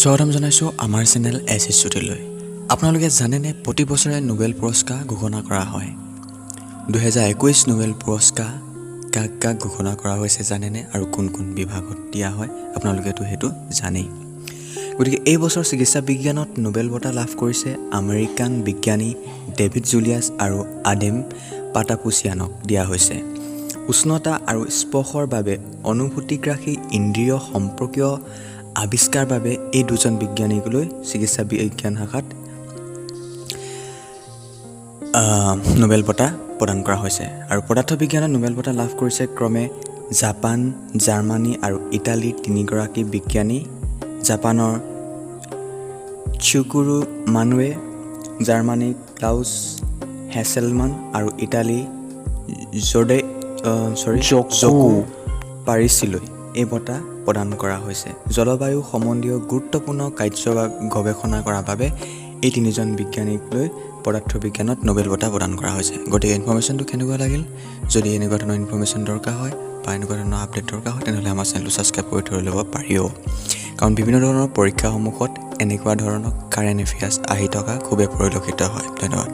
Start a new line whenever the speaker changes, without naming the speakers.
স্বাগতম জনাইছোঁ আমাৰ চেনেল এছ.এছ.চুটিলৈ। আপোনালোকে জানেনে প্ৰতি বছৰে নোবেল পুৰস্কাৰ ঘোষণা কৰা হয়। 2021 নোবেল পুৰস্কাৰ কাক কাক ঘোষণা কৰা হৈছে জানেনে, আৰু কোন কোন বিভাগত দিয়া হয় আপোনালোকেতো সেইটো জানেই। গতিকে এই বছৰ চিকিৎসা বিজ্ঞানত নোবেল বঁটা লাভ কৰিছে আমেৰিকান বিজ্ঞানী ডেভিড জুলিয়াছ আৰু আডেম পাটাপুচিয়ানক দিয়া হৈছে। উষ্ণতা আৰু স্পৰ্শৰ বাবে অনুভূতিগ্ৰাহী ইন্দ্ৰিয় সম্পৰ্কীয় আৱিষ্কাৰ বাবে এই দুজন বিজ্ঞানীলৈ চিকিৎসা বিজ্ঞান শাখাত নোবেল বঁটা প্ৰদান কৰা হৈছে। আৰু পদাৰ্থ বিজ্ঞানত নোবেল বঁটা লাভ কৰিছে ক্ৰমে জাপান, জাৰ্মানী আৰু ইটালীৰ তিনিগৰাকী বিজ্ঞানী। জাপানৰ চ্যুকুৰু মানুৱে, জাৰ্মানীৰ ক্লাউছ হেছেলমান আৰু ইটালী জকো পাৰিছিলৈ এই বঁটা প্ৰদান কৰা হৈছে। জলবায়ু সম্বন্ধীয় গুৰুত্বপূৰ্ণ কাৰ্য গৱেষণা কৰাৰ বাবে এই তিনিজন বিজ্ঞানীক লৈ পদাৰ্থ বিজ্ঞানত নোবেল বঁটা প্ৰদান কৰা হৈছে। গতিকে ইনফৰ্মেশ্যনটো কেনেকুৱা লাগিল? যদি এনেকুৱা ধৰণৰ ইনফৰ্মেশ্যন দৰকাৰ হয় বা এনেকুৱা ধৰণৰ আপডেট দৰকাৰ হয় তেনেহ'লে আমাৰ চেনেলটো ছাবস্ক্ৰাইব কৰি থৈ ল'ব পাৰিও, কাৰণ বিভিন্ন ধৰণৰ পৰীক্ষাসমূহত এনেকুৱা ধৰণৰ কাৰেণ্ট এফেয়াৰ্ছ আহি থকা খুবেই পৰিলক্ষিত হয়। ধন্যবাদ।